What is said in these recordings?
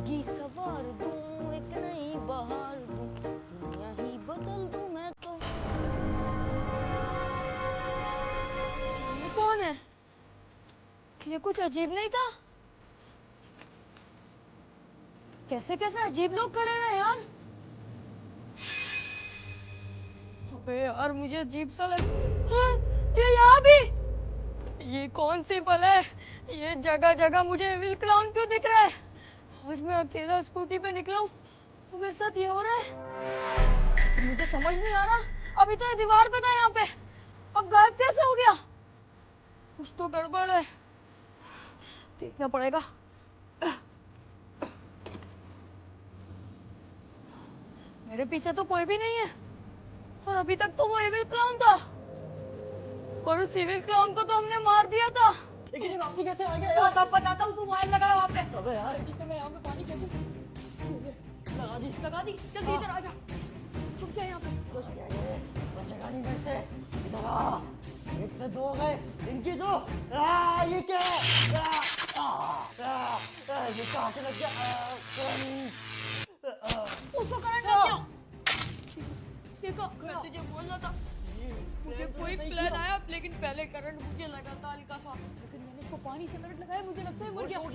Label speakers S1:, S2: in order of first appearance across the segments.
S1: जिंदगी सवार दूं, एक नई बहार दूं, दुनिया ही बदल दूं मैं तो। ये कौन है? ये कुछ अजीब नहीं था? कैसे कैसे अजीब लोग खड़े रहे यार। अबे यार मुझे अजीब सा लग। हाँ, ये यहाँ भी। ये कौन सी पल है? ये जगह जगह मुझे एविल क्लाउन क्यों दिख रहा है? आज मैं अकेला स्कूटी पे निकला हूँ तो मेरे साथ ये हो रहा है। मुझे समझ नहीं आ रहा। अभी तो ये दीवार पे था यहाँ पे, अब गायब कैसे हो गया? कुछ तो गड़बड़ है, देखना पड़ेगा। मेरे पीछे तो कोई भी नहीं है और अभी तक तो वो एविल क्लाउन था, और उस एविल क्लाउन को तो हमने मार दिया था।
S2: लेकिन ये वापसी कैसे आ गया यार?
S1: सब बताता हूँ, तू मोबाइल लगा है वहाँ पे।
S2: अबे यार,
S1: जल्दी से मैं यहाँ पे पानी फेंकूं।
S2: लगा दी
S1: जल्दी इधर आ जा, छुप जा यहाँ पे।
S2: बचेगा नहीं मेरे से। इधर आ, एक से दो हो गए, इनकी दो। ये क्या है? ये कहाँ से लग गया?
S1: उसको करंट लग गया। देखो मैं तुझे बोल रहा था, मुझे कोई प्लान आया लेकिन पहले करंट मुझे लगा था हल्का सा, लेकिन मैंने इसको पानी से करंट लगाया, मुझे लगता है मर गया।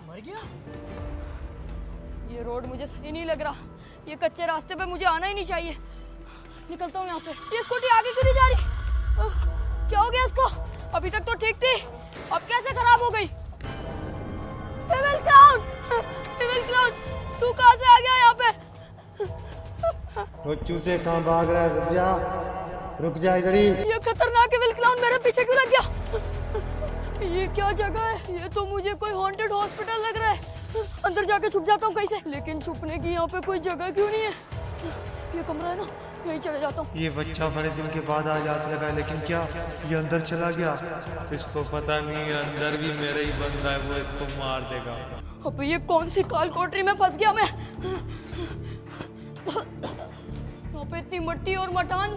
S2: मर गया?
S1: ये रोड मुझे सही नहीं लग रहा, ये कच्चे रास्ते पे मुझे आना ही नहीं चाहिए। निकलता हूँ यहाँ से। ये स्कूटी आगे क्यों नहीं जा रही? क्या हो गया इसको? अभी तक तो ठीक थी, अब कैसे खराब हो गई? एविल क्लाउन, तू कहाँ से आ गया यहाँ पे?
S3: बच्चू से कहाँ भाग रहा है? रुक जा इधर ही।
S1: ये खतरनाक एविल क्लाउन मेरे पीछे क्यों लग गया? ये क्या जगह है? ये तो मुझे कोई हॉन्टेड हॉस्पिटल लग रहा है। अंदर जाके छुप जाता हूँ कहीं से, लेकिन छुपने की यहाँ पे कोई जगह क्यों नहीं है? ये कमरा है ना, यहीं चले जाता हूँ।
S3: ये बच्चा बड़े दिन के बाद आज लगा है, लेकिन क्या ये अंदर चला गया? इसको पता नहीं है अंदर भी मेरा ही बंदा है, वो इसको मार देगा।
S1: अब ये कौन सी काल कोठरी में फंस गया मैं? यहाँ पे इतनी मट्टी और मटान।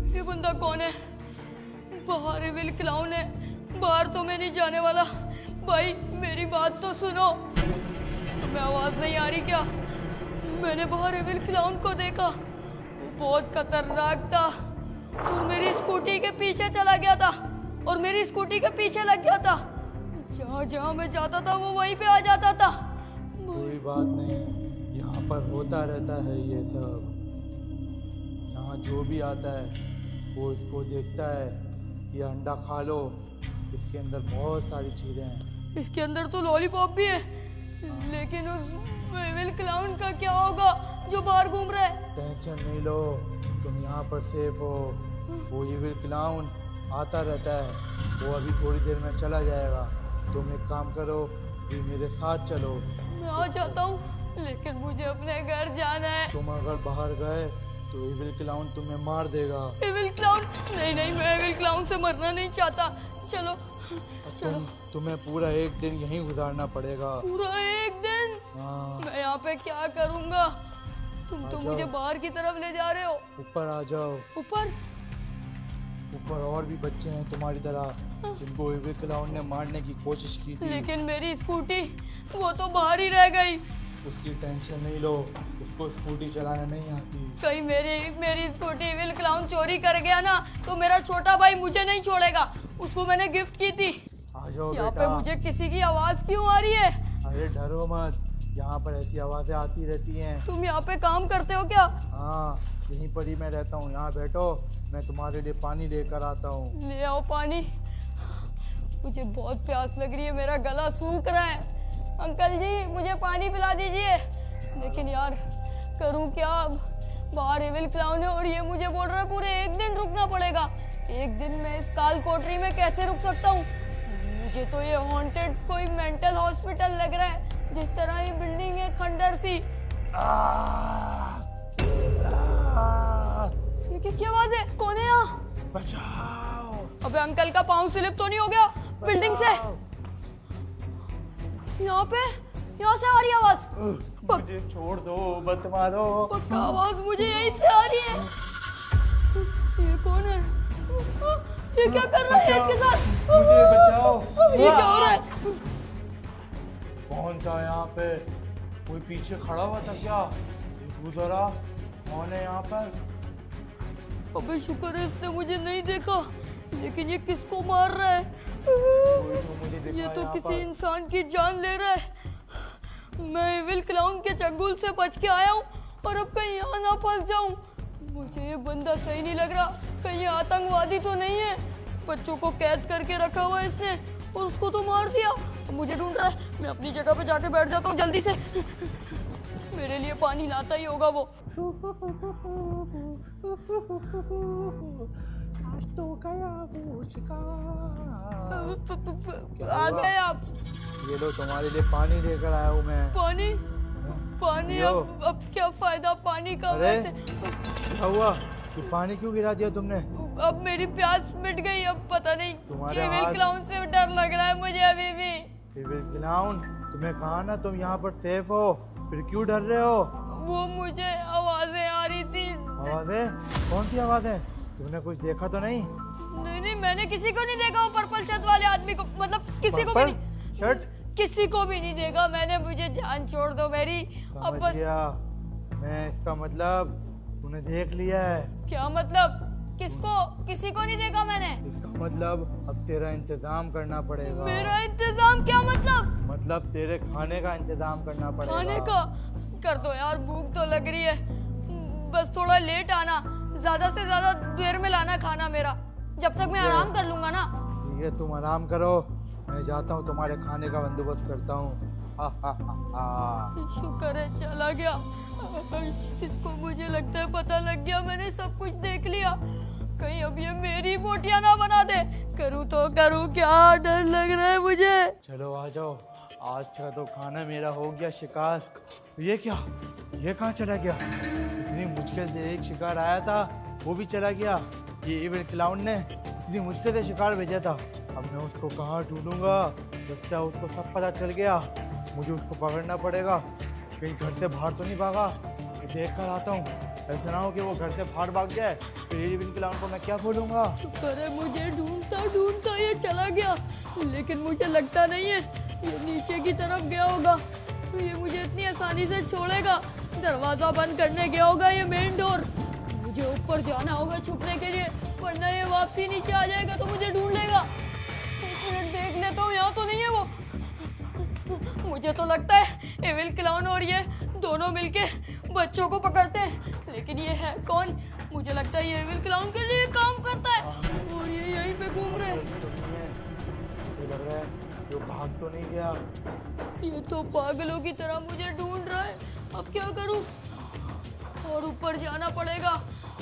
S1: ये बंदा कौन है? बाहर एविल क्लाउन है, बाहर तो मैं नहीं जाने वाला। भाई मेरी बात तो सुनो। तुम्हें आवाज नहीं आ रही क्या? मैंने बाहर एविल क्लाउन को देखा, वो बहुत खतरनाक था और मेरी स्कूटी के पीछे चला गया था और मेरी स्कूटी के पीछे लग गया था। जहाँ जहाँ मैं जाता था वो वहीं पे आ जाता था।
S4: कोई बात नहीं, यहाँ पर होता रहता है ये सब। यहाँ जो भी आता है वो इसको देखता है, ये अंडा खा लो, इसके अंदर बहुत सारी चीज़ें हैं।
S1: इसके अंदर तो लॉलीपॉप भी है, लेकिन उस एविल क्लाउन का क्या होगा जो बाहर घूम रहा है?
S4: टेंशन नहीं लो, तुम यहाँ पर सेफ हो। वो एविल क्लाउन आता रहता है, वो अभी थोड़ी देर में चला जाएगा। तुम एक काम करो, भी मेरे साथ चलो।
S1: मैं आ जाता हूँ, लेकिन मुझे अपने घर जाना है।
S4: तुम अगर बाहर गए तो एविल क्लाउन तुम्हें मार देगा।
S1: Evil clown? नहीं, मैं एविल क्लाउन से मरना नहीं चाहता। चलो चलो।
S4: तुम्हें पूरा एक दिन यहीं गुजारना पड़ेगा।
S1: पूरा एक दिन?
S4: हाँ।
S1: मैं यहाँ पे क्या करूँगा? तुम तो मुझे बाहर की तरफ ले जा रहे हो।
S4: ऊपर आ जाओ।
S1: ऊपर?
S4: ऊपर और भी बच्चे हैं तुम्हारी तरह जिनको एविल क्लाउन ने मारने की कोशिश की थी।
S1: लेकिन मेरी स्कूटी वो तो बाहर ही रह गई।
S4: उसकी टेंशन नहीं लो, उसको स्कूटी चलाना नहीं आती।
S1: कहीं मेरी स्कूटी एविल क्लाउन चोरी कर गया ना तो मेरा छोटा भाई मुझे नहीं छोड़ेगा। उसको मैंने गिफ्ट की थी।
S4: आ जाओ
S1: यहाँ
S4: बेटा।
S1: पे मुझे किसी की आवाज क्यों आ रही है?
S4: अरे डरो मत, यहाँ पर ऐसी आवाजें आती रहती हैं।
S1: तुम यहाँ पे काम करते हो क्या?
S4: हाँ, यहीं पर ही मैं रहता हूँ। यहाँ बैठो, मैं तुम्हारे लिए पानी लेकर आता हूँ।
S1: ले आओ पानी। मुझे बहुत प्यास लग रही है, मेरा गला सूख रहा है। अंकल जी मुझे पानी पिला दीजिए। लेकिन यार करूँ क्या अब? बाहर एविल क्लाउन है और ये मुझे बोल रहा है पूरे एक दिन रुकना पड़ेगा। एक दिन मैं इस काल कोठरी में कैसे रुक सकता हूँ? मुझे तो ये हॉन्टेड कोई मेंटल हॉस्पिटल लग रहा है, जिस तरह ये बिल्डिंग है खंडर सी। ये किसकी आवाज है? कौन है यहाँ?
S4: बचाओ।
S1: अबे अंकल का पाँव स्लिप तो नहीं हो गया बिल्डिंग से? यहाँ से आ रही आवाज।
S4: मुझे छोड़ दो, मत मारो।
S1: पक्का आवाज मुझे यहीं से आ रही है। ये कौन है? ये क्या कर रहा है इसके साथ?
S4: मुझे बचाओ।
S1: ये क्या हो रहा है?
S4: कौन था यहाँ पे? कोई पीछे खड़ा हुआ था क्या? देखो जरा, कौन है यहाँ पर?
S1: अबे शुक्र है इसने मुझे नहीं देखा, लेकिन ये किसको मार रहा है?
S4: कोई तो मुझे दिखा
S1: ये तो
S4: यहाँ
S1: किसी
S4: पर।
S1: इंसान की जान ले रहा है। मैं एविल क्लाउन के चंगुल से बच के आया हूँ और अब कहीं यहाँ ना फंस जाऊँ। मुझे ये बंदा सही नहीं लग रहा, कहीं ये आतंकवादी तो नहीं है? बच्चों को कैद करके रखा हुआ है इसने और उसको तो मार दिया। अब मुझे ढूंढ रहा है। मैं अपनी जगह पे जाके बैठ जाता हूँ जल्दी से। मेरे लिए पानी लाता ही होगा वो।
S4: आज तो गया वो शिकार।
S1: आ गए आप?
S4: ये लो, तुम्हारे लिए पानी लेकर आया हूँ मैं।
S1: पानी? पानी?
S4: पियो।
S1: अब क्या फायदा पानी का?
S4: अरे
S1: वैसे
S4: क्या हुआ? ये पानी क्यों गिरा दिया तुमने?
S1: अब मेरी प्यास मिट गई। अब पता नहीं,
S4: तुम्हारे
S1: एविल
S4: हाथ-
S1: क्लाउन से डर लग रहा है मुझे अभी भी।
S4: एविल क्लाउन, तुम्हें कहा ना तुम यहाँ पर सेफ हो, फिर क्यों डर रहे हो?
S1: वो मुझे आवाजें आ रही थी।
S4: आवाजें? कौन सी आवाजें? तुमने कुछ देखा तो नहीं?
S1: नहीं नहीं, मैंने किसी को नहीं देखा। वो पर्पल शर्ट वाले आदमी को, मतलब किसी को भी
S4: पर्पल
S1: नहीं।
S4: शर्ट?
S1: किसी को भी नहीं देखा मैंने। मुझे जान छोड़ दो मेरी। अब
S4: समझ
S1: बस।
S4: गया मैं, इसका मतलब तूने देख लिया है।
S1: क्या मतलब? किसको? किसी को नहीं देखा मैंने।
S4: इसका मतलब अब तेरा इंतजाम करना पड़ेगा।
S1: मेरा इंतजाम? क्या
S4: मतलब तेरे खाने का इंतजाम करना पड़ेगा।
S1: खाने का? कर दो यार, भूख तो लग रही है। बस थोड़ा लेट आना, ज्यादा से ज्यादा देर में लाना खाना मेरा, जब तक मैं आराम कर लूंगा ना।
S4: ठीक है, तुम आराम करो, मैं जाता हूँ तुम्हारे खाने का बंदोबस्त करता हूँ।
S1: शुक्र है चला गया। इसको मुझे लगता है पता लग गया, मैंने सब कुछ देख लिया। कहीं अब ये मेरी बोटियां ना बना दे। करूँ तो करूँ क्या, डर लग रहा है मुझे।
S4: चलो आ जाओ, आज का तो खाना मेरा हो गया शिकार। ये क्या, ये कहाँ चला गया? इतनी मुश्किल से एक शिकार आया था, वो भी चला गया। ये एविल क्लाउन ने इतनी मुश्किल से शिकार भेजा था, अब मैं उसको कहाँ ढूंढूंगा? लगता है उसको सब पता चल गया, मुझे उसको पकड़ना पड़ेगा। कहीं घर से बाहर तो नहीं भागा? मैं देख कर आता हूँ, ऐसा ना हो कि वो घर से बाहर भाग जाए, फिर एविल क्लाउन को मैं क्या बोलूँगा?
S1: शुक्र है मुझे ढूंढता ढूंढता ये चला गया, लेकिन मुझे लगता नहीं है ये नीचे की तरफ गया होगा, तो ये मुझे इतनी आसानी से छोड़ेगा। दरवाजा बंद करने गया होगा ये मेन डोर। मुझे ऊपर जाना होगा छुपने के लिए, वरना ये वापसी नीचे आ जाएगा तो मुझे ढूंढ लेगा। एक मिनट देख लेता हूँ, यहाँ तो नहीं है वो। मुझे तो लगता है एविल क्लाउन और ये दोनों मिलके बच्चों को पकड़ते हैं, लेकिन ये है कौन? मुझे लगता है ये एविल क्लाउन के लिए काम करता है और ये यहीं पे घूम रहे हैं।
S4: मुझे लग रहा है वो भाग तो नहीं गया।
S1: ये तो पागलों की तरह मुझे ढूंढ रहा है, अब क्या करूं? और ऊपर जाना पड़ेगा,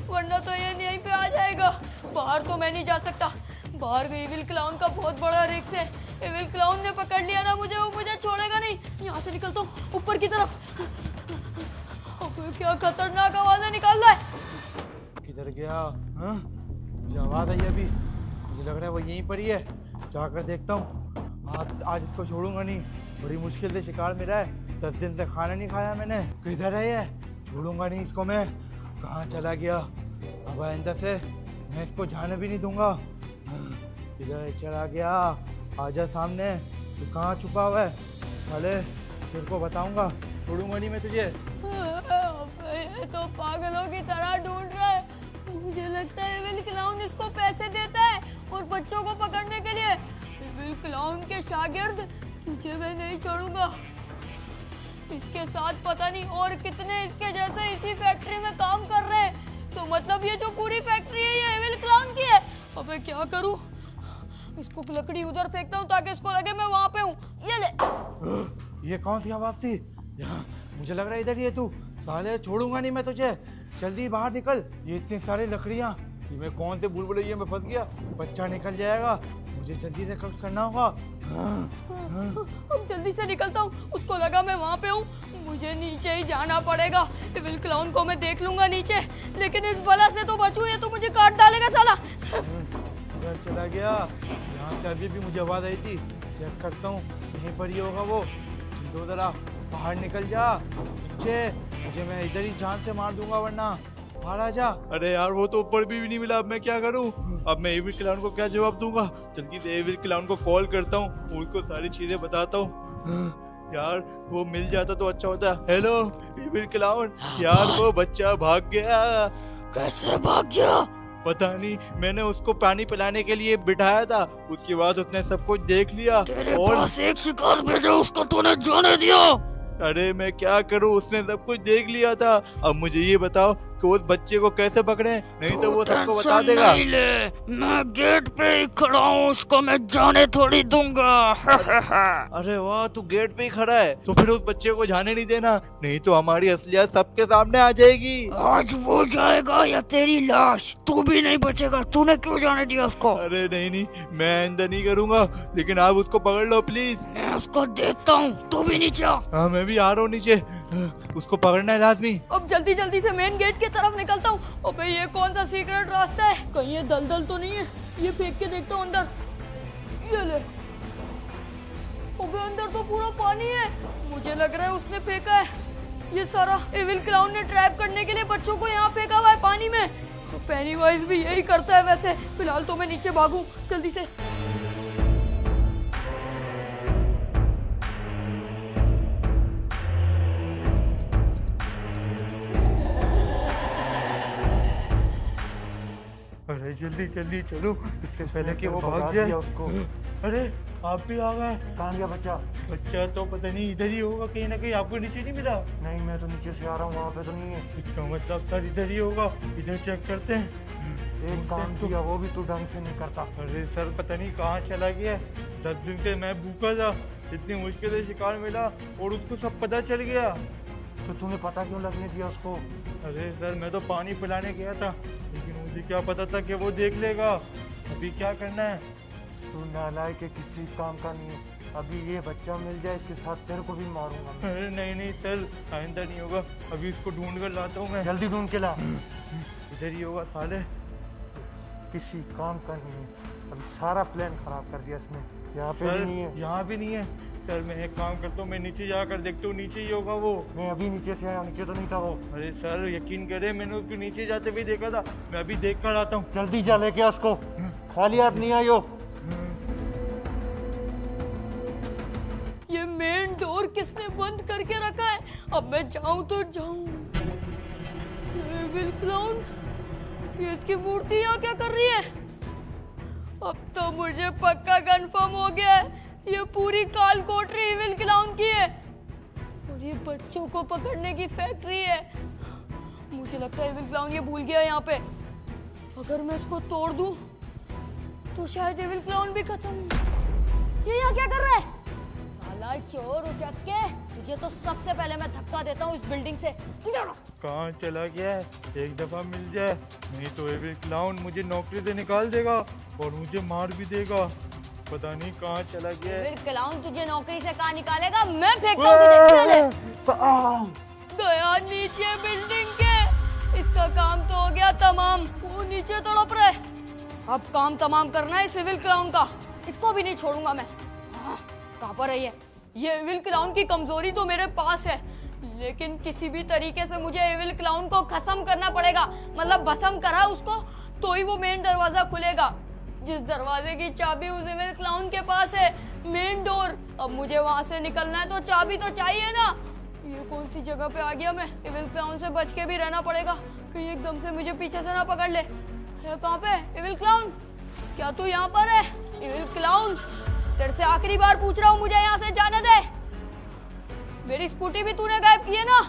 S1: वरना तो ये यहीं पे आ जाएगा। बाहर तो मैं नहीं जा सकता, बाहर एविल क्लाउन का बहुत बड़ा रिस्क है। एविल क्लाउन ने पकड़ लिया ना मुझे, वो मुझे छोड़ेगा नहीं। यहाँ से निकलता हूँ ऊपर की तरफ। अब क्या खतरनाक आवाजें निकाल रहा है।
S4: किधर गया? हाँ, मुझे आवाज आई अभी, मुझे लग रहा है वो यहीं पर ही है। जाकर देखता हूँ। आज इसको छोड़ूंगा नहीं, बड़ी मुश्किल से शिकार मिला है, 10 दिन से खाना नहीं खाया मैंने। किधर है ये? छोड़ूंगा नहीं इसको मैं। कहाँ चला गया? अब अंदर से मैं इसको जाने भी नहीं दूंगा। किधर चला गया? आजा सामने, तू कहाँ छुपा हुआ है? अरे तेरे को बताऊंगा, छोड़ूंगा नहीं मैं तुझे।
S1: ये तो पागलों की तरह ढूंढ रहा है। मुझे लगता है एविल क्लाउन इसको पैसे देता है और बच्चों को पकड़ने के लिए। एविल क्लाउन के शागिर्द, तुझे मैं नहीं छोड़ूंगा। इसके साथ पता नहीं और कितने इसके जैसे इसी फैक्ट्री में काम कर रहे हैं। तो मतलब ये जो पूरी फैक्ट्री है ये एविल क्लाउन की है। अबे क्या करूं? इसको लकड़ी उधर फेंकता हूँ ताकि इसको लगे मैं वहां पे हूँ। ये ले।
S4: ये कौन सी आवाज थी? यहाँ मुझे लग रहा है इधर ही है तू। साले छोड़ूंगा नहीं मैं तुझे, जल्दी बाहर निकल। ये इतनी सारी लकड़ियाँ, ये मैं कौन से बुलबुलैया में फंस गया? बच्चा निकल जाएगा, मुझे जल्दी से कुछ करना होगा।
S1: अब जल्दी से निकलता हूँ, उसको लगा मैं वहाँ पे हूँ। मुझे नीचे ही जाना पड़ेगा। एविल क्लाउन को मैं देख लूंगा नीचे, लेकिन इस बला से तो बचूं, ये तो मुझे काट डालेगा साला।
S4: उधर चला गया। यहाँ से अभी भी मुझे आवाज आई थी, चेक करता हूँ यहीं पर ही होगा वो। दो जरा बाहर निकल जा नीचे, मुझे मैं इधर ही जान से मार दूंगा वरना। बाहर आ जा। अरे यार वो तो ऊपर भी नहीं मिला, अब मैं क्या करूं? अब मैं एविल क्लाउन को क्या जवाब दूंगा? जल्दी से एविल क्लाउन को कॉल करता हूँ, उसको सारी चीजें बताता हूँ। यार वो मिल जाता तो अच्छा होता। हेलो इविल क्लाउन, यार वो बच्चा भाग गया।
S2: कैसे भाग गया?
S4: पता नहीं, मैंने उसको पानी पिलाने के लिए बिठाया था, उसके बाद उसने सब कुछ देख लिया।
S2: तेरे
S4: और
S2: पास एक शिकार भेजा, उसको तूने जाने दिया?
S4: अरे मैं क्या करूं, उसने सब कुछ देख लिया था। अब मुझे ये बताओ कि उस बच्चे को कैसे पकड़े, नहीं तो वो सबको बता
S2: टेंशन
S4: देगा।
S2: नहीं ले, मैं गेट पे ही खड़ा हूँ, उसको मैं जाने थोड़ी दूंगा।
S4: अरे वाह, तू गेट पे ही खड़ा है, तो फिर उस बच्चे को जाने नहीं देना, नहीं तो हमारी असलियत सबके सामने आ जाएगी।
S2: आज वो जाएगा या तेरी लाश, तू भी नहीं बचेगा। तूने क्यों जाने दिया उसको?
S4: अरे नहीं नहीं, मैं आइंदा नहीं करूंगा, लेकिन आप उसको पकड़ लो प्लीज।
S2: मैं उसको देखता हूँ, तू भी नीचे आ।
S4: हाँ मैं भी आ रहा हूँ नीचे, उसको पकड़ना है लाजमी।
S1: अब जल्दी जल्दी से मेन गेट की तरफ निकलता हूँ। अबे ये कौन सा सीक्रेट रास्ता है? कहीं ये दलदल तो नहीं है? ये फेंक के देखता हूँ अंदर। ये ले। अबे अंदर तो पूरा पानी है, मुझे लग रहा है उसने फेंका है। ये सारा एविल क्लाउन ने ट्रैप करने के लिए बच्चों को यहाँ फेंका हुआ है पानी में। तो पेनीवाइज भी यही करता है वैसे। फिलहाल तो मैं नीचे भागूं जल्दी से।
S3: अरे जल्दी जल्दी चलो, इससे पहले कि वो
S4: भगा
S3: भाग
S4: दिया
S3: जाए
S4: उसको।
S3: अरे आप भी आ गए।
S4: कहाँ गया बच्चा?
S3: बच्चा तो पता नहीं इधर ही होगा कहीं ना कहीं, आपको नीचे नहीं मिला?
S4: नहीं, मैं तो नीचे से आ रहा हूँ, वहाँ पे तो नहीं है।
S3: इसका मतलब सर इधर ही होगा, इधर चेक करते हैं।
S4: एक काम किया, वो भी तू ढंग से नहीं करता।
S3: अरे सर पता नहीं कहाँ चला गया। 10 दिन से मैं भूखा था, इतनी मुश्किल से शिकार मिला और उसको सब पता चल गया।
S4: तो तूने पता क्यों लगने दिया उसको?
S3: अरे सर मैं तो पानी पिलाने गया था, लेकिन मुझे क्या पता था कि वो देख लेगा। अभी क्या करना है?
S4: तू नालायक के किसी काम का नहीं है। अभी ये बच्चा मिल जाए, इसके साथ तेरे को भी मारूंगा मैं।
S3: अरे नहीं नहीं सर, आइंदा नहीं होगा। अभी इसको ढूंढ कर लाता हूँ मैं।
S4: जल्दी ढूंढ के ला।
S3: इधर ही होगा साले।
S4: किसी काम का नहीं है, अभी सारा प्लान खराब कर दिया इसने। यहाँ पे
S3: सर
S4: भी नहीं है।
S3: यहाँ भी नहीं है। सर मैं एक काम करता हूँ, मैं नीचे जाकर देखता हूँ, नीचे ही होगा वो।
S4: मैं अभी नीचे से आया, नीचे तो नहीं था वो।
S3: अरे सर यकीन करें, मैंने उसको नीचे जाते हुए देखा था। मैं अभी देख कर आता हूँ।
S4: जल्दी जा लेके आ उसको, खाली हाथ नहीं आयो।
S1: ये मेन डोर किसने बंद करके रखा है? अब मैं जाऊं तो जाऊं। एविल क्लाउन, ये इसकी मूर्ति यहाँ क्या कर रही है? अब तो मुझे पक्का कंफर्म हो गया है, ये पूरी काल कोठरी एविल क्लाउन की है और ये बच्चों को पकड़ने की फैक्ट्री है। मुझे लगता है एविल क्लाउन ये भूल गया है यहाँ पे। अगर मैं इसको तोड़ दूं तो शायद एविल क्लाउन भी खत्म। ये यहाँ क्या कर रहा है? साला चोर उचक्के, तुझे तो सबसे पहले मैं धक्का देता हूँ इस बिल्डिंग से। इधर आ।
S3: कहाँ चला गया है? एक दफा मिल जाए, नहीं तो एविल क्लाउन मुझे नौकरी से निकाल देगा और मुझे मार भी देगा। पता नहीं कहाँ चला गया है।
S1: एविल क्लाउन तुझे नौकरी से कहाँ निकालेगा? मैं फेंकता हूँ तुझे। गया नीचे बिल्डिंग के। इसका काम तो हो गया तमाम। वो नीचे तड़प रहा है। अब काम तमाम करना है सिविल क्लाउन का। इसको भी नहीं छोड़ूंगा मैं। हाँ, कहाँ पर है ये? ये एविल क्लाउन की कमजोरी तो मेरे पास है, लेकिन किसी भी तरीके से मुझे एविल क्लाउन को खत्म करना पड़ेगा। मतलब भस्म करा उसको तो ही वो मेन दरवाजा खुलेगा। जिस दरवाजे की चाबी उस एविल क्लाउन के पास है, मेन डोर। अब मुझे वहां से निकलना है तो चाबी तो चाहिए ना। ये कौन सी जगह पे आ गया मैं? एविल क्लाउन से बच के भी रहना पड़ेगा, कहीं एकदम से मुझे पीछे से ना पकड़ ले। है कहाँ पे एविल क्लाउन? क्या तू यहाँ पर है? एविल क्लाउन, तेरे से आखिरी बार पूछ रहा हूँ, मुझे यहाँ से जाने दे। मेरी स्कूटी भी तूने गायब की है ना?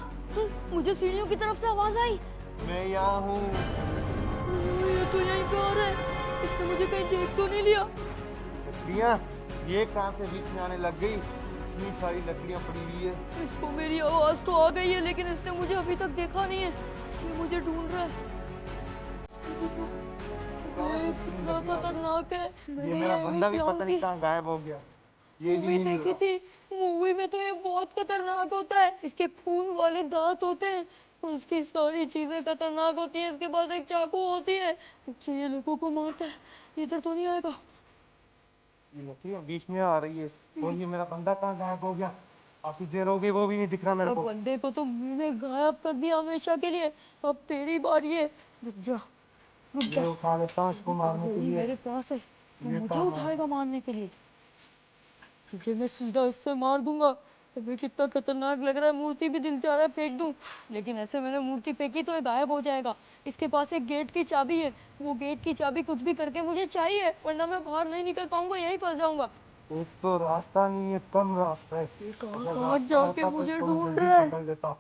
S1: मुझे सीढ़ियों की तरफ से आवाज आई।
S4: मैं यहाँ हूँ।
S1: ये तो यहीं पे आ रहा है। इसने मुझे कहीं देख तो नहीं लिया?
S4: लकड़ियाँ ये कहाँ से बीच में आने लग गई? इतनी सारी लकड़ियाँ पड़ी हुई है।
S1: इसको मेरी आवाज तो आ गई है, लेकिन इसने मुझे अभी तक देखा नहीं है। ये मुझे ढूंढ रहा है। ये कितना खतरनाक है।
S4: ये मेरा बंदा भी पता नहीं कहाँ गायब हो गया। ये भी
S1: मूवी
S4: नहीं
S1: देखी थी, मूवी में तो ये बहुत खतरनाक होता है। इसके खून वाले दांत होते हैं, उसकी सारी चीजें खतरनाक होती हैं। इसके पास एक चाकू होती है, उससे ये लोगों को मारता है। इधर तो नहीं आएगा।
S4: लकड़ियाँ बीच में आ रही है। और ये मेरा बंदा कहाँ गायब हो गया? काफी देर हो गई, वो भी नहीं दिख रहा मेरे को।
S1: बंदे को तो मैंने गायब कर दिया हमेशा के लिए। अब तेरी बारी है। रुक जा, रुक जा।
S4: ये उठा लेता हूँ इसको मारने के
S1: ये
S4: लिए।
S1: मेरे पास है, तो
S4: ये
S1: मुझे
S4: कहाँ है?
S1: उठाएगा मारने के लिए? तुझे मैं सीधा इससे मार दूंगा। अबे कितना खतरनाक लग रहा है, मूर्ति भी दिल चाह रहा है फेंक दूं, लेकिन ऐसे मैंने मूर्ति फेंकी तो ये गायब हो जाएगा। इसके पास एक गेट की चाबी है, वो गेट की चाबी कुछ भी करके मुझे चाहिए, वरना मैं बाहर नहीं निकल पाऊंगा, यहीं फंस जाऊंगा।
S3: एक तो रास्ता नहीं है, कम रास्ता है।
S1: कहाँ जाके मुझे ढूंढ रहा है?
S3: पकड़ लेता।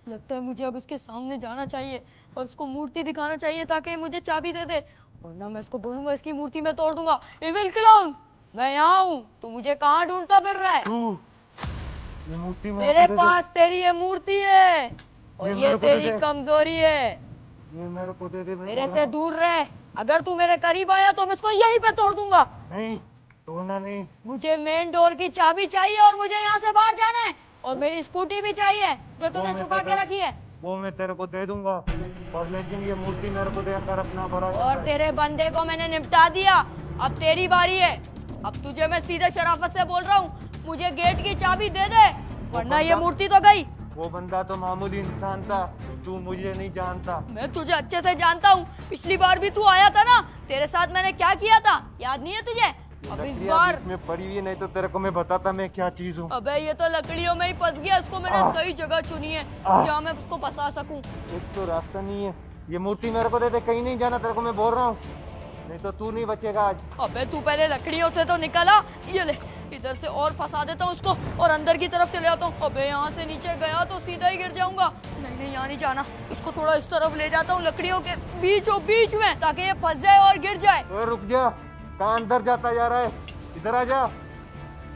S1: लगता है मुझे अब इसके सामने जाना चाहिए और उसको मूर्ति दिखाना चाहिए ताकि ये मुझे चाबी दे दे, वरना मैं इसको बोलूंगा इसकी मूर्ति मैं तोड़ दूंगा। इविल क्लाउन, मैं यहाँ हूँ, तू मुझे कहाँ ढूंढता फिर रहा है?
S3: तू ये मूर्ति
S1: मेरे पास तेरी ये मूर्ति है और ये तेरी कमजोरी है।
S3: ये मेरे को दे दे।
S1: मेरे से दूर रह, अगर तू मेरे करीब आया तो मैं इसको यहीं पे तोड़ दूंगा।
S3: नहीं, तोड़ना नहीं।
S1: मुझे मेन डोर की चाबी चाहिए और मुझे यहाँ से बाहर जाना है, और मेरी स्कूटी भी चाहिए जो तूने छुपा के रखी है।
S3: वो मैं तेरे को दे दूंगा, और लेकिन ये मूर्ति मेरे को देकर अपना बड़ा।
S1: और तेरे बंदे को मैंने निपटा दिया, अब तेरी बारी है। अब तुझे मैं सीधे शराफत से बोल रहा हूँ, मुझे गेट की चाबी दे दे, वरना ये मूर्ति तो गई।
S3: वो बंदा तो मामूली इंसान था, तू मुझे नहीं जानता।
S1: मैं तुझे अच्छे से जानता हूँ, पिछली बार भी तू आया था ना, तेरे साथ मैंने क्या किया था याद नहीं है तुझे? अब इस बार
S3: में पड़ी हुई, नहीं तो तेरे को मैं बताता मैं क्या चीज हूँ।
S1: अबे ये तो लकड़ियों में ही फंस गया, इसको मैंने सही जगह चुनी है जहाँ मैं उसको फंसा सकूं।
S3: एक तो रास्ता नहीं है, ये मूर्ति मेरे को दे दे, कहीं नहीं जाना तेरे को मैं बोल रहा हूँ, नहीं तो तू नहीं बचेगा आज।
S1: अबे तू पहले लकड़ियों से तो निकला, ये ले इधर से और फंसा देता हूँ उसको और अंदर की तरफ चले जाता हूँ। अबे यहाँ से नीचे गया तो सीधा ही गिर जाऊंगा। नहीं नहीं यहाँ नहीं जाना, इसको थोड़ा इस तरफ ले जाता हूँ लकड़ियों के बीचों बीच में, ताकि ये फंस जाए और गिर जाए।
S3: रुक जा, कहाँ अंदर जाता जा रहा है? इधर आ जा,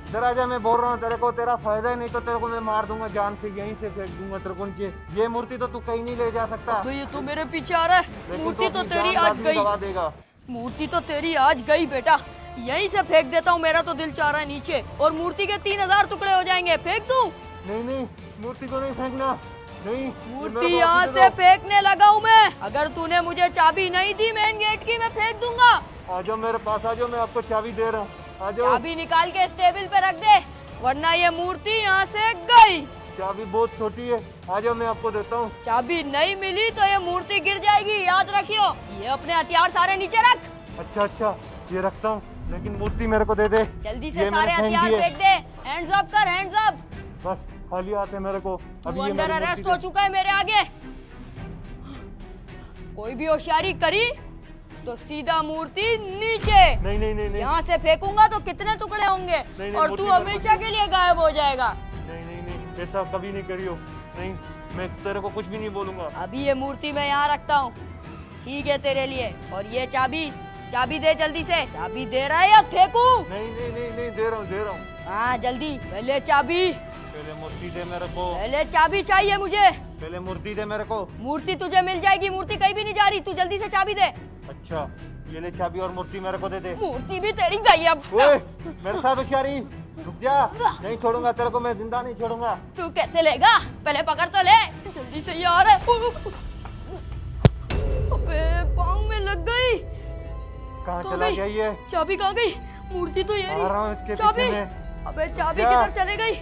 S3: इधर आ जा, मैं बोल रहा हूँ तेरे को, तेरा फायदा है, नहीं तो तेरे को मैं मार दूंगा जान से, यहीं से फेंक दूंगा तेरे को नीचे। ये मूर्ति तो तू कहीं नहीं ले जा सकता।
S1: अबे ये तो मेरे पीछे आ रहा है, मूर्ति तो तेरी आज गई, मूर्ति तो तेरी आज गई बेटा, यहीं से फेंक देता हूँ, मेरा तो दिल चाह रहा है नीचे, और मूर्ति के 3000 टुकड़े हो जाएंगे। फेंक दूं?
S3: नहीं नहीं, मूर्ति को नहीं फेंकना, नहीं।
S1: मूर्ति यहाँ से फेंकने लगा हूँ मैं, अगर तूने मुझे चाबी नहीं दी मेन गेट की, मैं फेंक दूंगा।
S3: आ जाओ मेरे पास, आ जाओ, मैं आपको चाबी दे रहा हूँ, आ जाओ।
S1: चाबी निकाल के इस टेबल पे रख दे, वरना ये मूर्ति यहाँ से गई।
S3: चाबी बहुत छोटी है, आ जाओ मैं आपको देता हूँ।
S1: चाबी नहीं मिली तो ये मूर्ति गिर जाएगी, याद रखियो। ये अपने हथियार सारे नीचे रख।
S3: अच्छा अच्छा, ये रखता हूँ, लेकिन मूर्ति मेरे को दे दे।
S1: जल्दी से सारे हथियार फेंक दे, हैंड्स अप कर, हैंड्स अप।
S3: बस खाली हाथ है मेरे को।
S1: तू अंडर अरेस्ट हो चुका है मेरे आगे। कोई भी होशियारी करी तो सीधा मूर्ति नीचे।
S3: नहीं नहीं नहीं,
S1: यहाँ से फेंकूंगा तो कितने टुकड़े होंगे, और तू हमेशा के लिए गायब हो जाएगा।
S3: नहीं नहीं नहीं, ऐसा कभी नहीं करियो, नहीं, मैं तेरे को कुछ भी नहीं बोलूंगा।
S1: अभी ये मूर्ति मैं यहाँ रखता हूँ, ठीक है तेरे लिए। और ये चाबी, चाबी दे जल्दी से। चाबी दे रहा है या फेंकूं?
S3: नहीं नहीं नहीं नहीं, दे रहा हूँ दे रहा हूँ।
S1: हाँ जल्दी, पहले चाबी।
S3: पहले मूर्ति दे मेरे को।
S1: पहले चाबी चाहिए मुझे।
S3: पहले मूर्ति दे मेरे को।
S1: मूर्ति तुझे मिल जाएगी, मूर्ति कहीं भी नहीं जा रही, तू जल्दी से चाबी दे।
S3: अच्छा, ये ले चाबी और मूर्ति मेरे को दे दे।
S1: मूर्ति भी तेरी गई अब।
S3: ओए, मेरे साथ होशियारी, रुक जा, नहीं छोड़ूंगा तेरे को, मैं जिंदा नहीं छोड़ूंगा।
S1: तू कैसे लेगा, पहले पकड़ तो ले, जल्दी से यार। अबे पाँव में लग गई।
S3: कहाँ चला गया ये?
S1: चाबी कहाँ गई? मूर्ति तो ये
S3: आ रहा हूँ इसके
S1: चाबी।
S3: पीछे में।
S1: अबे चाबी किधर चले गई?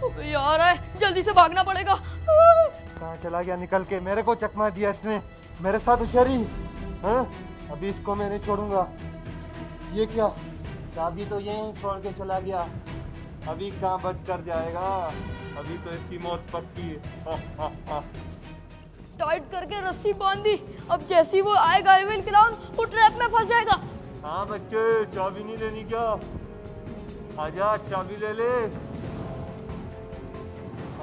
S1: अबे यार है, जल्दी से भागना पड़ेगा।
S3: कहाँ चला गया निकल के? मेरे को चकमा दिया इसने, मेरे साथ होशियारी। हाँ, अभी इसको मैं नहीं छोड़ूंगा। ये क्या, चाबी तो यहीं छोड़ के चला गया, अभी कहाँ बच कर जाएगा, अभी तो इसकी मौत पक्की है।
S1: टाइट करके रस्सी बांध दी, अब जैसी वो आएगा इविल क्लाउन, वो ट्रैप में फंस जाएगा।
S3: हाँ बच्चे, चाबी नहीं लेनी क्या? आजा, चाबी ले ले।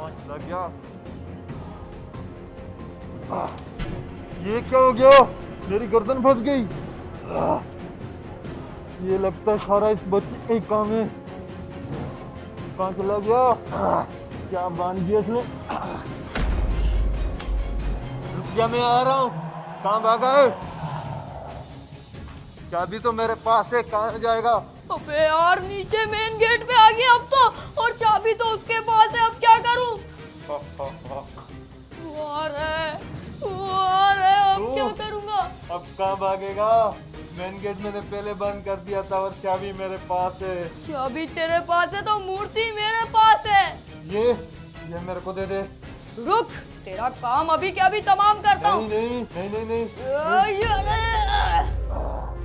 S3: चला गया। ये क्या हो गया? मेरी गर्दन फंस गई। ये लगता है सारा इस बच्चे का ही काम है। कहाँ चला गया? क्या बांध दिया इसने? रुक जा, मैं आ रहा हूँ। कहाँ भागा है? चाबी तो मेरे पास है, कहाँ जाएगा?
S1: अबे यार, नीचे मेन गेट पे आ गया अब तो, और चाबी तो उसके पास है, अब क्या करूं? वो आ रहा है, अब क्या करूंगा?
S3: अब कहाँ भागेगा? मेन गेट मैंने पहले बंद कर दिया था और चाबी मेरे पास है।
S1: चाबी तेरे पास है तो मूर्ति मेरे पास है।
S3: ये मेरे को दे दे।
S1: रुक, तेरा काम अभी क्या भी तमाम करता हूँ।
S3: नहीं नहीं नहीं नहीं, नहीं।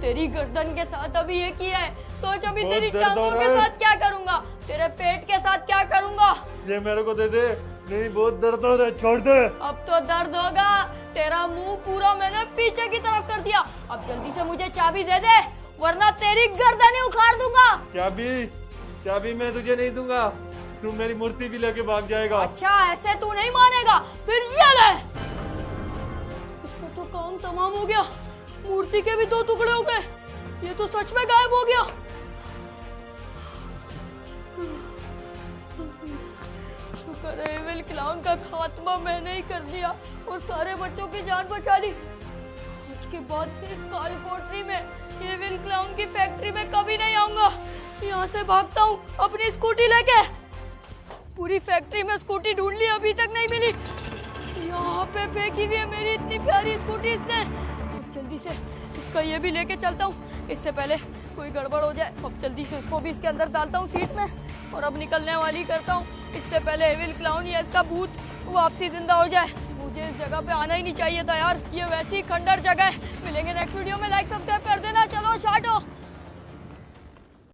S1: तेरी गर्दन के साथ अभी ये किया है, सोच अभी
S3: बहुत
S1: तेरी
S3: दर्द हो
S1: टांगों
S3: रहा
S1: के
S3: है।
S1: साथ क्या करूंगा, तेरे पेट के साथ क्या करूंगा।
S3: ये मेरे को दे दे। नहीं बहुत दर्द हो रहा है, छोड़ दे।
S1: अब तो दर्द होगा, तेरा मुंह पूरा मैंने पीछे की तरफ कर दिया। अब जल्दी से मुझे चाबी दे दे, वरना तेरी गर्दन ही उखाड़ दूंगा।
S3: चाबी मैं तुझे नहीं दूंगा, तू मेरी मूर्ति भी लेके भाग जाएगा।
S1: अच्छा ऐसे तू नहीं मानेगा, फिर ये ले। इसका तो काम तमाम हो गया, मूर्ति के भी 2 टुकड़े हो गए, ये तो सच में गायब हो गया। शुक्र है एविल क्लाउन का खात्मा मैंने ही कर दिया और सारे बच्चों की जान बचा ली। आज के बाद इस काल कोठरी में, एविल क्लाउन की फैक्ट्री में कभी नहीं आऊंगा। यहाँ से भागता हूँ अपनी स्कूटी लेके। पूरी फैक्ट्री में स्कूटी ढूंढ ली, अभी तक नहीं मिली। यहाँ पे फेंकी हुई है मेरी इतनी प्यारी स्कूटी इसने। अब जल्दी से इसका ये भी लेके चलता हूँ, इससे पहले कोई गड़बड़ हो जाए। अब जल्दी से उसको भी इसके अंदर डालता हूँ सीट में, और अब निकलने वाली करता हूँ, इससे पहले एविल क्लाउन या इसका भूत वापसी जिंदा हो जाए। मुझे इस जगह पे आना ही नहीं चाहिए था यार, ये वैसी खंडर जगह है। मिलेंगे नेक्स्ट वीडियो में, लाइक सब्सक्राइब कर देना। चलो शाटो।